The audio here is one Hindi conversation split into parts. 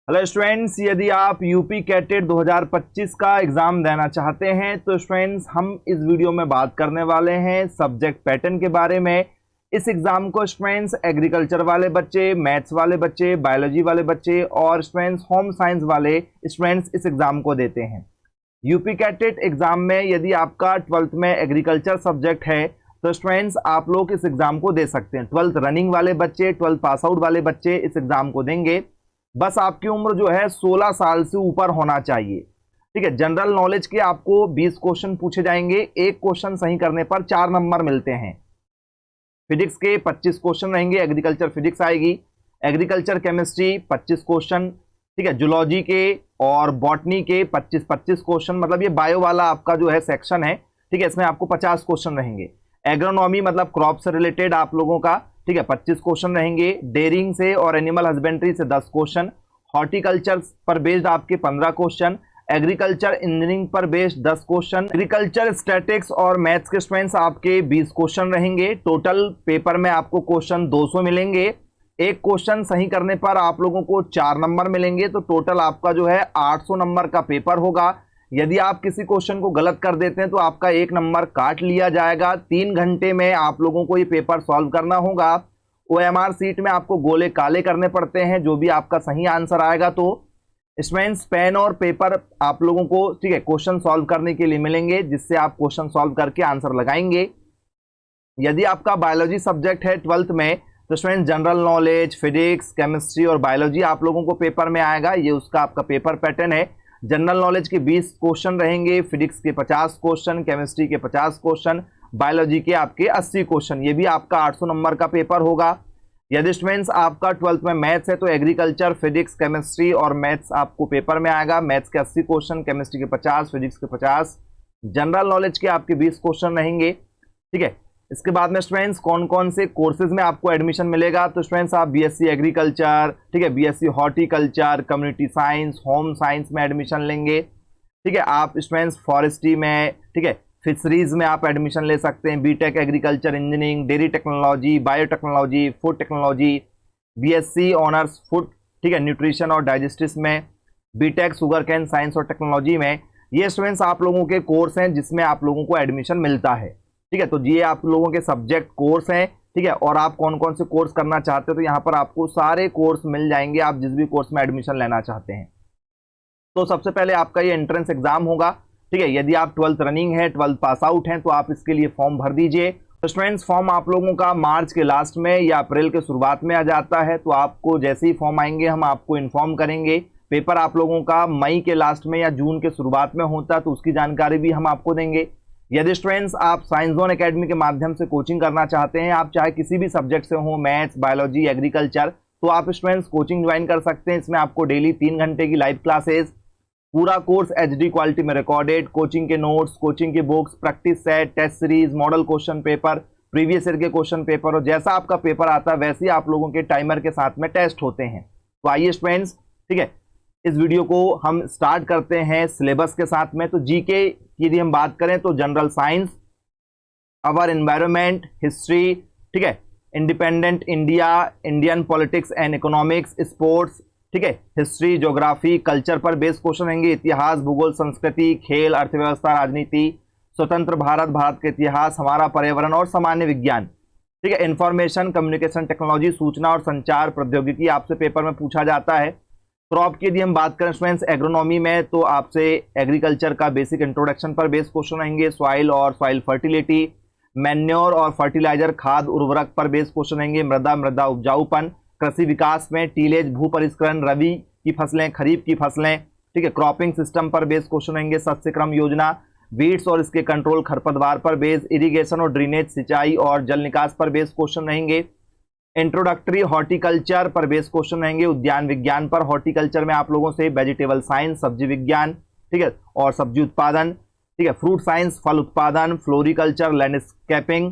हेलो स्टूडेंट्स, यदि आप यूपी कैटेट 2025 का एग्जाम देना चाहते हैं तो स्टूडेंट्स हम इस वीडियो में बात करने वाले हैं सब्जेक्ट पैटर्न के बारे में। इस एग्जाम को स्टूडेंट्स एग्रीकल्चर वाले बच्चे, मैथ्स वाले बच्चे, बायोलॉजी वाले बच्चे और स्टूडेंट्स होम साइंस वाले स्टूडेंट्स इस एग्जाम को देते हैं। यूपी कैटेट एग्जाम में यदि आपका 12th में एग्रीकल्चर सब्जेक्ट है तो स्टूडेंट्स आप लोग इस एग्जाम को दे सकते हैं। 12th रनिंग वाले बच्चे, 12th पास आउट वाले बच्चे इस एग्जाम को देंगे। बस आपकी उम्र जो है 16 साल से ऊपर होना चाहिए। ठीक है। जनरल नॉलेज के आपको 20 क्वेश्चन पूछे जाएंगे। एक क्वेश्चन सही करने पर 4 नंबर मिलते हैं। फिजिक्स के 25 क्वेश्चन रहेंगे, एग्रीकल्चर फिजिक्स आएगी। Agriculture chemistry 25 question. ठीक है। जूलॉजी के और बॉटनी के 25-25 क्वेश्चन, मतलब ये बायो वाला आपका जो है सेक्शन है। ठीक है। इसमें आपको 50 क्वेश्चन रहेंगे। एग्रोनॉमी मतलब क्रॉप से रिलेटेड आप लोगों का, ठीक है, 25 क्वेश्चन रहेंगे। डेयरिंग से और एनिमल हस्बेंड्री से 10 क्वेश्चन। हॉर्टिकल्चर पर बेस्ड आपके 15 क्वेश्चन। एग्रीकल्चर इंजीनियरिंग पर बेस्ड 10 क्वेश्चन। एग्रीकल्चर स्टैटिक्स और मैथ्स के स्टूडेंट्स आपके 20 क्वेश्चन रहेंगे। टोटल पेपर में आपको क्वेश्चन 200 मिलेंगे। एक क्वेश्चन सही करने पर आप लोगों को 4 नंबर मिलेंगे, तो टोटल आपका जो है 800 नंबर का पेपर होगा। यदि आप किसी क्वेश्चन को गलत कर देते हैं तो आपका 1 नंबर काट लिया जाएगा। 3 घंटे में आप लोगों को ये पेपर सॉल्व करना होगा। ओएमआर सीट में आपको गोले काले करने पड़ते हैं। जो भी आपका सही आंसर आएगा तो स्टूडेंट्स पेन और पेपर आप लोगों को, ठीक है, क्वेश्चन सॉल्व करने के लिए मिलेंगे, जिससे आप क्वेश्चन सॉल्व करके आंसर लगाएंगे। यदि आपका बायोलॉजी सब्जेक्ट है 12th में तो student general knowledge, physics, chemistry और बायोलॉजी आप लोगों को पेपर में आएगा। ये उसका आपका पेपर पैटर्न है। जनरल नॉलेज के 20 क्वेश्चन रहेंगे, फिजिक्स के 50 क्वेश्चन, केमिस्ट्री के 50 क्वेश्चन, बायोलॉजी के आपके 80 क्वेश्चन। ये भी आपका 800 नंबर का पेपर होगा। यदि स्टूडेंट्स आपका 12th में मैथ्स है तो एग्रीकल्चर, फिजिक्स, केमिस्ट्री और मैथ्स आपको पेपर में आएगा। मैथ्स के 80 क्वेश्चन, केमिस्ट्री के 50, फिजिक्स के 50, जनरल नॉलेज के आपके 20 क्वेश्चन रहेंगे। ठीक है। इसके बाद में स्टूडेंट्स कौन कौन से कोर्सेज में आपको एडमिशन मिलेगा, तो स्टूडेंट्स आप बीएससी एग्रीकल्चर, ठीक है, BSc horticulture, community science, home science में एडमिशन लेंगे। ठीक है। आप स्टूडेंट्स फॉरेस्ट्री में, ठीक है, फिशरीज में आप एडमिशन ले सकते हैं। BTech agriculture engineering, dairy technology, biotechnology, food technology, BSc honours food, ठीक है, न्यूट्रिशन और डाइजेस्टिस में, बीटेक शुगर कैन साइंस और टेक्नोलॉजी में। ये स्टूडेंट्स आप लोगों के कोर्स हैं जिसमें आप लोगों को एडमिशन मिलता है। ठीक है। तो ये आप लोगों के सब्जेक्ट कोर्स हैं। ठीक है। और आप कौन कौन से कोर्स करना चाहते हो तो यहाँ पर आपको सारे कोर्स मिल जाएंगे, आप जिस भी कोर्स में एडमिशन लेना चाहते हैं। तो सबसे पहले आपका ये एंट्रेंस एग्जाम होगा। ठीक है। यदि आप 12th रनिंग है, 12th पास आउट हैं, तो आप इसके लिए फॉर्म भर दीजिए। तो स्टूडेंट्स फॉर्म आप लोगों का मार्च के लास्ट में या अप्रैल के शुरुआत में आ जाता है। तो आपको जैसे ही फॉर्म आएंगे हम आपको इन्फॉर्म करेंगे। पेपर आप लोगों का मई के लास्ट में या जून के शुरुआत में होता है, तो उसकी जानकारी भी हम आपको देंगे। यदि स्टूडेंट्स आप साइंस जोन एकेडमी के माध्यम से कोचिंग करना चाहते हैं, आप चाहे किसी भी सब्जेक्ट से हो, मैथ्स, बायोलॉजी, एग्रीकल्चर, तो आप स्टूडेंट्स कोचिंग ज्वाइन कर सकते हैं। इसमें आपको डेली 3 घंटे की लाइव क्लासेस, पूरा कोर्स एचडी क्वालिटी में रिकॉर्डेड, कोचिंग के नोट्स, कोचिंग के books, practice set, test series, model question paper, previous year के क्वेश्चन पेपर, और जैसा आपका पेपर आता है वैसे ही आप लोगों के टाइमर के साथ में टेस्ट होते हैं। तो आइए स्टूडेंट्स, ठीक है, इस वीडियो को हम स्टार्ट करते हैं सिलेबस के साथ में। तो जीके की यदि हम बात करें तो जनरल साइंस, अवर एनवायरनमेंट, हिस्ट्री, ठीक है, independent India, Indian politics and economics, sports, ठीक है, हिस्ट्री, ज्योग्राफी, कल्चर पर बेस्ड क्वेश्चन रहेंगे। इतिहास, भूगोल, संस्कृति, खेल, अर्थव्यवस्था, राजनीति, स्वतंत्र भारत, भारत का इतिहास, हमारा पर्यावरण और सामान्य विज्ञान। ठीक है। इंफॉर्मेशन कम्युनिकेशन टेक्नोलॉजी, सूचना और संचार प्रौद्योगिकी आपसे पेपर में पूछा जाता है। क्रॉप की यदि हम बात करें स्टूडेंट्स एग्रोनॉमी में, तो आपसे एग्रीकल्चर का बेसिक इंट्रोडक्शन पर बेस्ड क्वेश्चन रहेंगे। सॉइल और सॉइल फर्टिलिटी, मैन्योर और फर्टिलाइजर, खाद उर्वरक पर बेस्ड क्वेश्चन रहेंगे। मृदा उपजाऊपन, कृषि विकास में टीलेज, भू परिष्करण, रबी की फसलें, खरीफ की फसलें, ठीक है, क्रॉपिंग सिस्टम पर बेस्ड क्वेश्चन रहेंगे। सस्य क्रम योजना, वीड्स और इसके कंट्रोल, खरपतवार पर बेस्ड, इरिगेशन और ड्रेनेज, सिंचाई और जल निकास पर बेस्ड क्वेश्चन रहेंगे। इंट्रोडक्टरी हॉर्टिकल्चर पर बेस्ड क्वेश्चन रहेंगे। उद्यान विज्ञान पर, हॉर्टिकल्चर में आप लोगों से वेजिटेबल साइंस, सब्जी विज्ञान, ठीक है, और सब्जी उत्पादन, ठीक है, फ्रूट साइंस, फल उत्पादन, फ्लोरिकल्चर, लैंडस्केपिंग,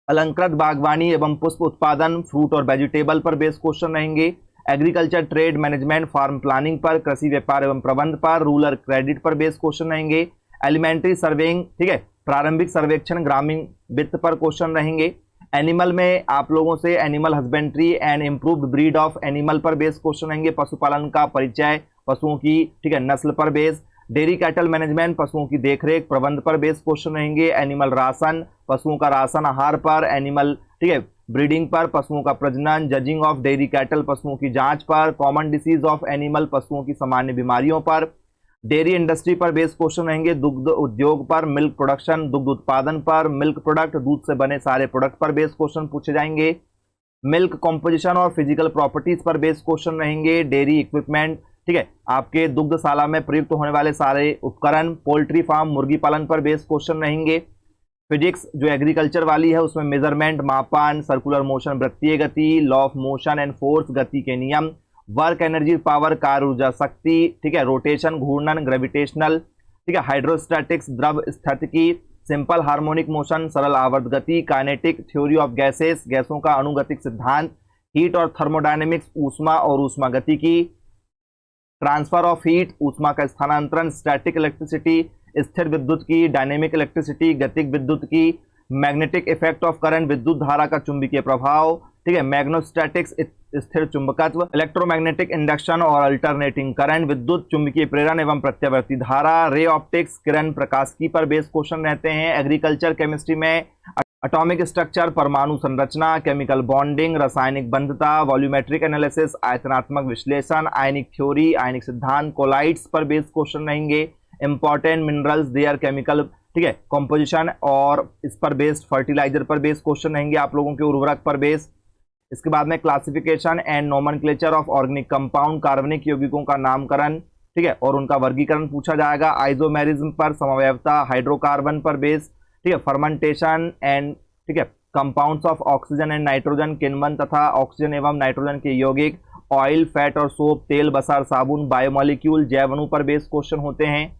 अलंकृत बागवानी एवं पुष्प उत्पादन, फ्रूट और वेजिटेबल पर बेस्ड क्वेश्चन रहेंगे। Agriculture trade management, farm planning पर, कृषि व्यापार एवं प्रबंध पर, रूरल क्रेडिट पर बेस्ड क्वेश्चन रहेंगे। एलिमेंट्री सर्वेइंग, ठीक है, प्रारंभिक सर्वेक्षण, ग्रामीण वित्त पर क्वेश्चन रहेंगे। एनिमल में आप लोगों से animal husbandry and improved breed of animal पर बेस्ड क्वेश्चन रहेंगे, पशुपालन का परिचय, पशुओं की ठीक है नस्ल पर बेस्ड। डेयरी कैटल मैनेजमेंट, पशुओं की देखरेख प्रबंध पर बेस्ड क्वेश्चन रहेंगे। एनिमल राशन, पशुओं का राशन आहार पर। एनिमल ठीक है ब्रीडिंग पर, पशुओं का प्रजनन। जजिंग ऑफ डेयरी कैटल, पशुओं की जांच पर। कॉमन डिसीज ऑफ एनिमल, पशुओं की सामान्य बीमारियों पर। डेयरी इंडस्ट्री पर बेस्ड क्वेश्चन रहेंगे, दुग्ध उद्योग पर। मिल्क प्रोडक्शन, दुग्ध उत्पादन पर। मिल्क प्रोडक्ट, दूध से बने सारे प्रोडक्ट पर बेस्ड क्वेश्चन पूछे जाएंगे। मिल्क कॉम्पोजिशन और फिजिकल प्रॉपर्टीज पर बेस्ड क्वेश्चन रहेंगे। डेयरी इक्विपमेंट, ठीक है आपके दुग्धशाला में प्रयुक्त होने वाले सारे उपकरण। पोल्ट्री फार्म, मुर्गी पालन पर बेस्ड क्वेश्चन रहेंगे। फिजिक्स जो एग्रीकल्चर वाली है उसमें मेजरमेंट, मापन, सर्कुलर मोशन वृत्तीय गति, law of motion and force गति के नियम। वर्क एनर्जी पावर, कार्य ऊर्जा शक्ति, ठीक है रोटेशन घूर्णन, ग्रेविटेशनल, ठीक है हाइड्रोस्टैटिक्स द्रव स्थितिकी, सिंपल हार्मोनिक मोशन सरल आवर्त गति, काइनेटिक, थ्योरी ऑफ गैसेस गैसों का अणुगतिक सिद्धांत, हीट और थर्मोडायनेमिक्स ऊष्मा और ऊष्मा गतिकी, ट्रांसफर ऑफ हीट ऊष्मा का स्थानांतरण, स्टैटिक इलेक्ट्रिसिटी स्थिर विद्युत की, डायनेमिक इलेक्ट्रिसिटी गतिक विद्युत की, मैग्नेटिक इफेक्ट ऑफ करंट विद्युत धारा का चुंबकीय प्रभाव, ठीक है मैग्नेटोस्टैटिक्स स्थिर चुंबकत्व, इलेक्ट्रोमैग्नेटिक इंडक्शन और अल्टरनेटिंग करंट विद्युत चुंबकीय प्रेरण एवं प्रत्यावर्ती धारा, रे ऑप्टिक्स किरण प्रकाशिकी पर बेस्ड क्वेश्चन रहते हैं। एग्रीकल्चर केमिस्ट्री में एटॉमिक स्ट्रक्चर परमाणु संरचना, केमिकल बॉन्डिंग, रासायनिक बंधता, वॉल्यूमेट्रिक एनालिसिस, आयतनात्मक विश्लेषण, आयनिक थ्योरी, आयनिक सिद्धांत, कोलाइड्स पर बेस्ड क्वेश्चन रहेंगे। इंपॉर्टेंट मिनरल्स देयर केमिकल, ठीक है कॉम्पोजिशन और इस पर बेस्ड फर्टिलाइजर पर बेस्ड क्वेश्चन रहेंगे आप लोगों के, उर्वरक पर बेस्ड। इसके बाद में classification and nomenclature of organic compound, कार्बनिक यौगिकों का नामकरण, ठीक है और उनका वर्गीकरण पूछा जाएगा। आइसोमेरिज्म पर, समवयवता, हाइड्रोकार्बन पर बेस्ड, ठीक है फर्मेंटेशन एंड ठीक है compounds of oxygen and nitrogen, किण्वन तथा ऑक्सीजन एवं नाइट्रोजन के यौगिक, ऑयल, फैट और सोप, तेल, बसार, साबुन, बायोमोलिक्यूल, जैव अणु पर बेस्ड क्वेश्चन होते हैं।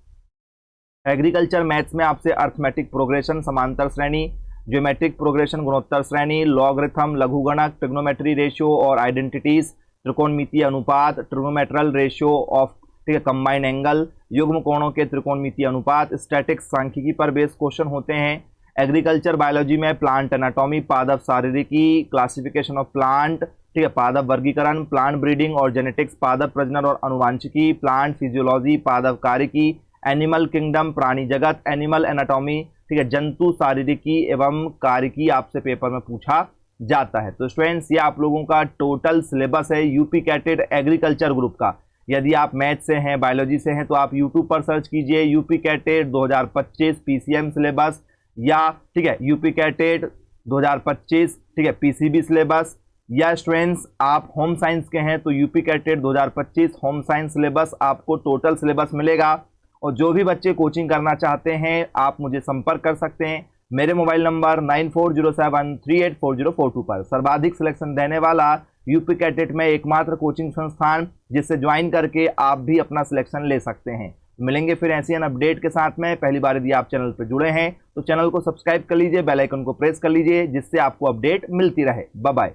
एग्रीकल्चर मैथ्स में आपसे अर्थमेटिक प्रोग्रेशन, समांतर श्रेणी, ज्योमेट्रिक प्रोग्रेशन, गुणोत्तर श्रेणी, लॉगरिथम, लघुगणक, ट्रिग्नोमेट्री रेशियो और आइडेंटिटीज, त्रिकोणमितीय अनुपात, ट्रिग्नोमेट्रल रेशियो ऑफ ठीक है कंबाइंड एंगल, युग्म कोणों के त्रिकोणमितीय अनुपात, स्टैटिक्स सांख्यिकी पर बेस्ड क्वेश्चन होते हैं। एग्रीकल्चर बायोलॉजी में प्लांट एनाटॉमी, पादप शारीरिकी, क्लासिफिकेशन ऑफ प्लांट, ठीक है पादप वर्गीकरण, प्लांट ब्रीडिंग और जेनेटिक्स, पादप प्रजनन और अनुवांशिकी, प्लांट फिजियोलॉजी, पादप कार्यकी, एनिमल किंगडम प्राणी जगत, एनिमल एनाटॉमी, ठीक है जंतु शारीरिकी एवं कार्यकी आपसे पेपर में पूछा जाता है। तो स्टूडेंट्स ये आप लोगों का टोटल सिलेबस है यूपी कैटेड एग्रीकल्चर ग्रुप का। यदि आप मैथ से हैं, बायोलॉजी से हैं तो आप यूट्यूब पर सर्च कीजिए यूपी कैटेड 2025 पीसीएम सिलेबस, या ठीक है यूपी कैटेड 2025 ठीक है पीसीबी सिलेबस, या स्टूडेंट्स आप होम साइंस के हैं तो UP CATET 2025 home science syllabus आपको टोटल सिलेबस मिलेगा। और जो भी बच्चे कोचिंग करना चाहते हैं आप मुझे संपर्क कर सकते हैं मेरे मोबाइल नंबर 9407384042 पर। सर्वाधिक सिलेक्शन देने वाला यूपी कैटेट में एकमात्र कोचिंग संस्थान जिससे ज्वाइन करके आप भी अपना सिलेक्शन ले सकते हैं। मिलेंगे फिर ऐसी अपडेट के साथ में। पहली बार यदि आप चैनल पर जुड़े हैं तो चैनल को सब्सक्राइब कर लीजिए, बेल आइकन को प्रेस कर लीजिए जिससे आपको अपडेट मिलती रहे। Bye bye.